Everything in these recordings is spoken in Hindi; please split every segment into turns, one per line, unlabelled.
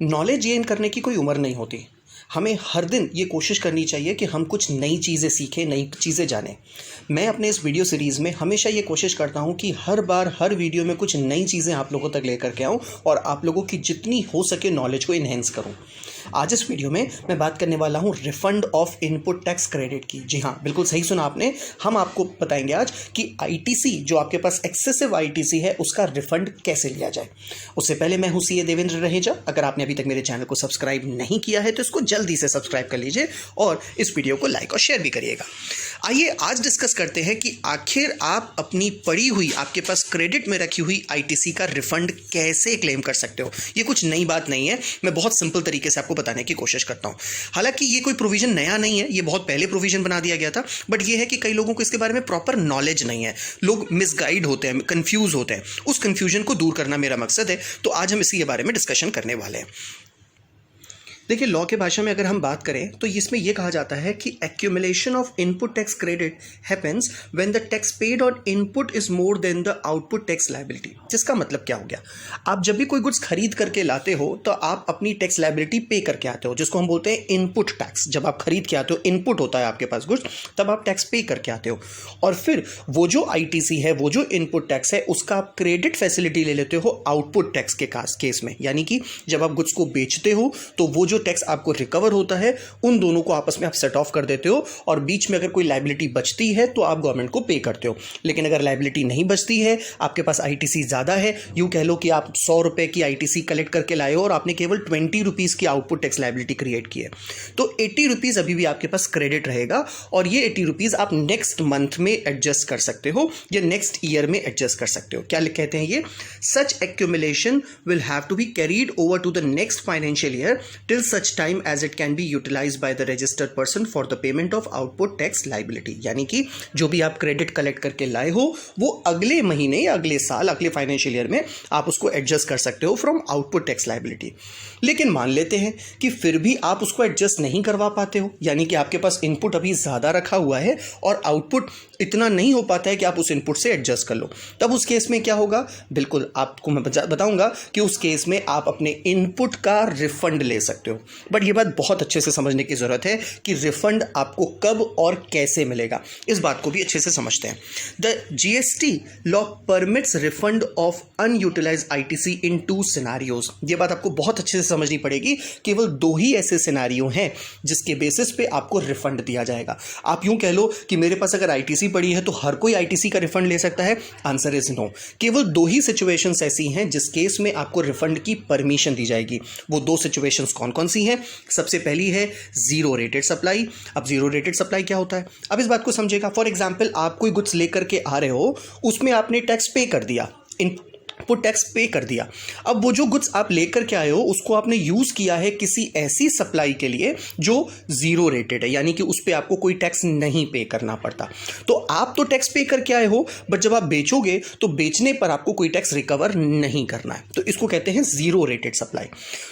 नॉलेज गेन करने की कोई उम्र नहीं होती। हमें हर दिन ये कोशिश करनी चाहिए कि हम कुछ नई चीज़ें सीखें, नई चीज़ें जानें। मैं अपने इस वीडियो सीरीज़ में हमेशा ये कोशिश करता हूँ कि हर बार हर वीडियो में कुछ नई चीज़ें आप लोगों तक लेकर के आऊँ और आप लोगों की जितनी हो सके नॉलेज को इन्हेंस करूँ। आज इस वीडियो में मैं बात करने वाला हूँ refund of input tax credit की। जी हाँ, बिल्कुल सही सुना आपने। हम आपको बताएंगे आज कि आईटीसी, जो आपके पास एक्सेसिव आईटीसी है, उसका रिफंड कैसे लिया जाए। उससे पहले मैं हूँ सीए देवेंद्र रहेजा। अगर आपने अभी तक मेरे चैनल को सब्सक्राइब नहीं किया है तो इसको जल्दी से सब्सक्राइब कर लीजिए और इस वीडियो को लाइक और शेयर भी करिएगा। आइए आज डिस्कस करते हैं कि आखिर आप अपनी पड़ी हुई, आपके पास क्रेडिट में रखी हुई आईटीसी का रिफंड कैसे क्लेम कर सकते हो। ये कुछ नई बात नहीं है, मैं बहुत सिंपल तरीके से आपको बताने की कोशिश करता हूं। हालांकि ये कोई प्रोविजन नया नहीं है, ये बहुत पहले प्रोविजन बना दिया गया था, बट ये है कि कई लोगों को इसके बारे में प्रॉपर नॉलेज नहीं है। लोग मिसगाइड होते हैं, कंफ्यूज होते हैं। उस कंफ्यूजन को दूर करना मेरा मकसद है, तो आज हम इसी के बारे में डिस्कशन करने वाले हैं। देखिए, लॉ के भाषा में अगर हम बात करें तो इसमें यह कहा जाता है कि accumulation of input tax credit happens when the tax paid on input is more than the output tax liability. जिसका मतलब क्या हो गया, आप जब भी कोई गुड्स खरीद करके लाते हो तो आप अपनी टैक्स लायबिलिटी पे करके आते हो, जिसको हम बोलते हैं इनपुट टैक्स। जब आप खरीद के आते हो, इनपुट होता है आपके पास गुड्स, तब आप टैक्स पे करके आते हो। और फिर वो जो आईटीसी है, वो जो इनपुट टैक्स है, उसका आप क्रेडिट फैसिलिटी ले लेते हो आउटपुट टैक्स के केस में। यानी कि जब आप गुड्स को बेचते हो तो वो जो टैक्स आपको रिकवर होता है, उन दोनों को आपस में आप सेट ऑफ कर देते हो और बीच में अगर कोई लायबिलिटी बचती है तो आप गवर्नमेंट को पे करते हो। लेकिन अगर लायबिलिटी नहीं बचती है, आपके पास आईटीसी ज्यादा है, यूं कह लो कि आप 100 रुपए की आईटीसी कलेक्ट करके लाए हो और आपने केवल 20 रुपीज की आउटपुट टैक्स लायबिलिटी क्रिएट की है, तो 80 रुपीज अभी भी आपके पास क्रेडिट रहेगा और ये 80 रुपीज आप नेक्स्ट मंथ में एडजस्ट कर सकते हो या नेक्स्ट ईयर में एडजस्ट कर सकते हो। क्या कहते हैं ये, such accumulation will have to be carried over to the next financial year till such time as it can be utilized by the registered person for the payment of output tax liability। यानी कि जो भी आप क्रेडिट कलेक्ट करके लाए हो वो अगले महीने या अगले साल, अगले फाइनेंशियल ईयर में आप उसको एडजस्ट कर सकते हो फ्रॉम आउटपुट टैक्स लायबिलिटी। लेकिन मान लेते हैं कि फिर भी आप उसको एडजस्ट नहीं करवा पाते हो, यानी कि आपके पास इनपुट अभी ज्यादा रखा हुआ है और आउटपुट इतना नहीं हो पाता है कि आप उस इनपुट से एडजस्ट कर लो। तब उस केस में क्या होगा, बिल्कुल आपको मैं बताऊंगा कि उस केस में आप अपने इनपुट का रिफंड ले सकते हो। बट ये बात बहुत अच्छे से समझने की जरूरत है कि रिफंड आपको कब और कैसे मिलेगा, इस बात को भी अच्छे से समझते हैं। The GST law permits refund of unutilised ITC in 2 scenarios. ये बात आपको बहुत अच्छे से समझनी पड़ेगी। केवल 2 ही ऐसे सिनेरियो हैं जिसके बेसिस पे आपको रिफंड दिया जाएगा। आप यूं कह लो कि मेरे पास अगर आईटीसी पड़ी है तो हर कोई आईटीसी का रिफंड ले सकता है। Answer is no. केवल 2 ही सिचुएशंस ऐसी हैं जिस केस में आपको रिफंड की परमिशन दी जाएगी। वो 2 सिचुएशंस कौन कौन सी हैं? सबसे पहली है जीरो रेटेड सप्लाई। अब जीरो रेटेड सप्लाई क्या होता है, अब इस बात को समझेगा। फॉर एग्जांपल, आप कोई गुड्स लेकर के आ रहे हो, उसमें आपने टैक्स पे कर दिया, इनपुट टैक्स पे कर दिया। अब वो जो गुड्स आप लेकर के आए हो उसको आपने यूज किया है किसी ऐसी सप्लाई के लिए जो जीरो रेटेड है, यानी कि उस पे आपको कोई टैक्स नहीं पे करना पड़ता। तो आप तो टैक्स पे करके आए हो, बट जब आप बेचोगे तो बेचने पर आपको कोई टैक्स रिकवर नहीं करना है, तो इसको कहते हैं जीरो रेटेड सप्लाई।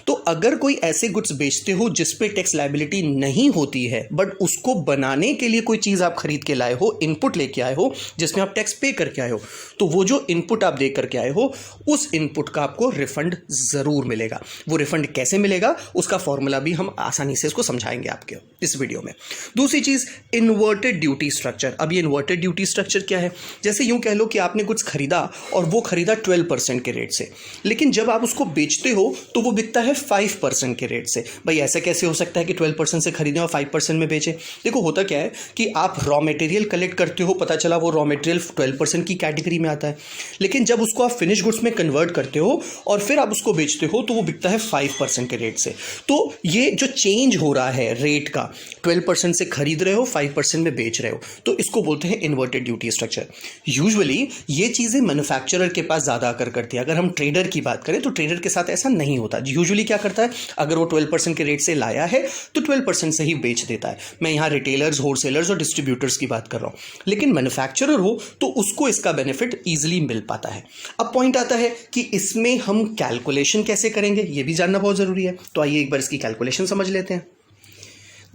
तो अगर कोई ऐसे गुड्स बेचते हो जिस पे टैक्स लायबिलिटी नहीं होती है, बट उसको बनाने के लिए कोई चीज आप खरीद के लाए हो, इनपुट लेके आए हो जिसमें आप टैक्स पे करके आए हो, तो वो जो इनपुट आप दे करके आए हो उस इनपुट का आपको रिफंड जरूर मिलेगा। वो रिफंड कैसे मिलेगा उसका फॉर्मूला भी हम आसानी से इसको समझाएंगे आपके इस वीडियो में। दूसरी चीज, इन्वर्टेड ड्यूटी स्ट्रक्चर। अब ये इन्वर्टेड ड्यूटी स्ट्रक्चर क्या है, जैसे यूं कह लो कि आपने कुछ खरीदा और वो खरीदा 12% के रेट से, लेकिन जब आप उसको बेचते हो तो वो बिकता है 5% के रेट से। भाई ऐसा कैसे हो सकता है कि 12% से खरीदें और 5% में बेचें? देखो, होता क्या है कि आप रॉ मटेरियल कलेक्ट करते हो, पता चला वो रॉ मटेरियल 12% की कैटेगरी में आता है, लेकिन जब उसको आप फिनिश गुड्स में कन्वर्ट करते हो और फिर आप उसको बेचते हो तो वो बिकता है 5% के रेट से। तो ये जो चेंज हो रहा है रेट का, 12% से खरीद रहे हो, 5% में बेच रहे हो, तो इसको बोलते हैं इन्वर्टेड ड्यूटी स्ट्रक्चर। यूजुअली ये चीजें मैन्युफैक्चरर के पास ज्यादा आकर करती है। अगर हम ट्रेडर की बात करें तो ट्रेडर के साथ ऐसा नहीं होता। यूजुअली क्या करता है, अगर वो 12% के रेट से लाया है तो 12% से ही बेच देता है। मैं यहां रिटेलर्स, होलसेलर्स और डिस्ट्रीब्यूटर्स की बात कर रहा हूं। लेकिन मैन्युफैक्चरर हो तो उसको इसका बेनिफिट इजीली मिल पाता है। अब पॉइंट आता है कि इसमें हम कैलकुलेशन कैसे करेंगे, ये भी जानना बहुत जरूरी है। तो आइए एक बार इसकी कैलकुलेशन समझ लेते हैं।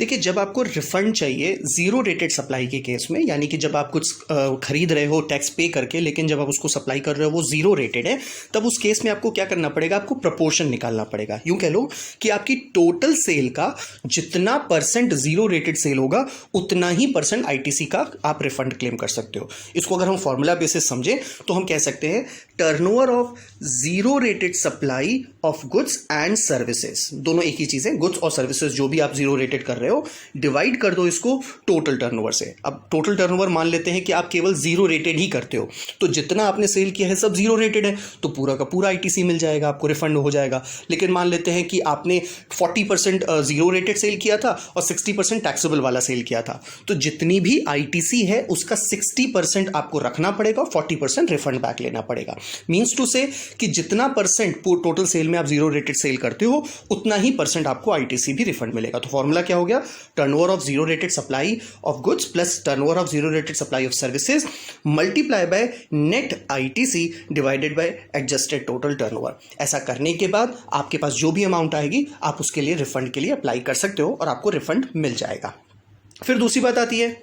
देखिए, जब आपको रिफंड चाहिए ज़ीरो रेटेड सप्लाई के केस में, यानी कि जब आप कुछ खरीद रहे हो टैक्स पे करके, लेकिन जब आप उसको सप्लाई कर रहे हो वो ज़ीरो रेटेड है, तब उस केस में आपको क्या करना पड़ेगा, आपको प्रपोर्शन निकालना पड़ेगा। यूँ कह लो कि आपकी टोटल सेल का जितना परसेंट ज़ीरो रेटेड सेल होगा उतना ही परसेंट आईटीसी का आप रिफंड क्लेम कर सकते हो। इसको अगर हम फॉर्मूला बेसिस समझें तो हम कह सकते हैं turnover of zero rated supply of goods and services, दोनों एक ही चीज़ है, गुड्स और सर्विसेज जो भी आप ज़ीरो रेटेड कर रहे हो, डिवाइड कर दो इसको टोटल टर्नओवर से। अब टोटल टर्नओवर मान लेते हैं कि आप केवल ज़ीरो रेटेड ही करते हो, तो जितना आपने सेल किया है सब ज़ीरो रेटेड है, तो पूरा का पूरा आईटीसी मिल जाएगा, आपको रिफंड हो जाएगा। लेकिन मान लेते हैं कि आपने 40% ज़ीरो रेटेड सेल किया था और 60% टैक्सेबल वाला सेल किया था, तो जितनी भी आईटीसी है उसका 60% आपको रखना पड़ेगा, 40% रिफंड बैक लेना पड़ेगा। मीन्स टू से कि जितना परसेंट टोटल सेल में आप ज़ीरो रेटेड सेल करते हो उतना ही परसेंट आपको आईटीसी भी रिफंड मिलेगा। तो फॉर्मूला क्या हो गया, turnover of zero rated supply of goods plus turnover of zero rated supply of services multiply by net ITC divided by adjusted total turnover. ऐसा करने के बाद आपके पास जो भी अमाउंट आएगी आप उसके लिए रिफंड के लिए अप्लाई कर सकते हो और आपको रिफंड मिल जाएगा। फिर दूसरी बात आती है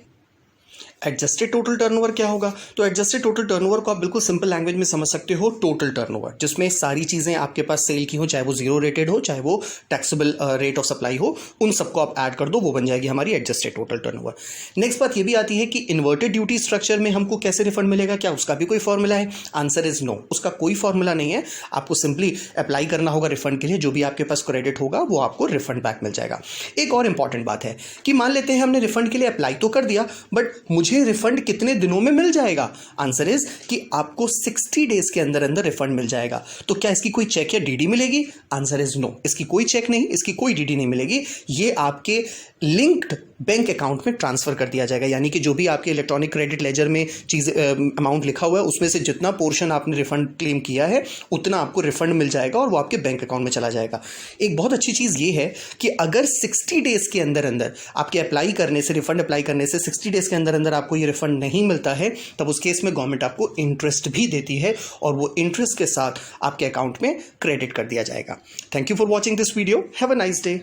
एडजस्टेड टोटल टर्नओवर क्या होगा। तो एडजस्टेड टोटल टर्नओवर को आप बिल्कुल सिंपल लैंग्वेज में समझ सकते हो, टोटल टर्नओवर जिसमें सारी चीज़ें आपके पास सेल की हो, चाहे वो जीरो रेटेड हो चाहे वो टैक्सेबल रेट ऑफ सप्लाई हो, उन सबको आप ऐड कर दो, वो बन जाएगी हमारी एडजस्टेड टोटल टर्नओवर। नेक्स्ट बात ये भी आती है कि इन्वर्टेड ड्यूटी स्ट्रक्चर में हमको कैसे रिफंड मिलेगा, क्या उसका भी कोई फॉर्मूला है? आंसर इज नो, उसका कोई फॉर्मूला नहीं है। आपको सिंपली अप्लाई करना होगा रिफंड के लिए, जो भी आपके पास क्रेडिट होगा वो आपको रिफंड बैक मिल जाएगा। एक और इंपॉर्टेंट बात है कि मान लेते हैं हमने रिफंड के लिए अप्लाई तो कर दिया, बट मुझे रिफंड कितने दिनों में मिल जाएगा? आंसर इज कि आपको 60 डेज के अंदर अंदर रिफंड मिल जाएगा। तो क्या इसकी कोई चेक या डीडी मिलेगी? आंसर इज नो, इसकी कोई चेक नहीं, इसकी कोई डीडी नहीं मिलेगी। ये आपके लिंक्ड बैंक अकाउंट में ट्रांसफर कर दिया जाएगा, यानी कि जो भी आपके इलेक्ट्रॉनिक क्रेडिट लेजर में चीज़ अमाउंट लिखा हुआ है उसमें से जितना पोर्शन आपने रिफंड क्लेम किया है उतना आपको रिफंड मिल जाएगा और वो आपके बैंक अकाउंट में चला जाएगा। एक बहुत अच्छी चीज़ ये है कि अगर 60 डेज के अंदर अंदर आपके अप्लाई करने से, रिफंड अप्लाई करने से 60 डेज के अंदर अंदर आपको ये रिफंड नहीं मिलता है, तब उस केस में गवर्नमेंट आपको इंटरेस्ट भी देती है और वो इंटरेस्ट के साथ आपके अकाउंट में क्रेडिट कर दिया जाएगा। Thank you for watching this video, have a nice day.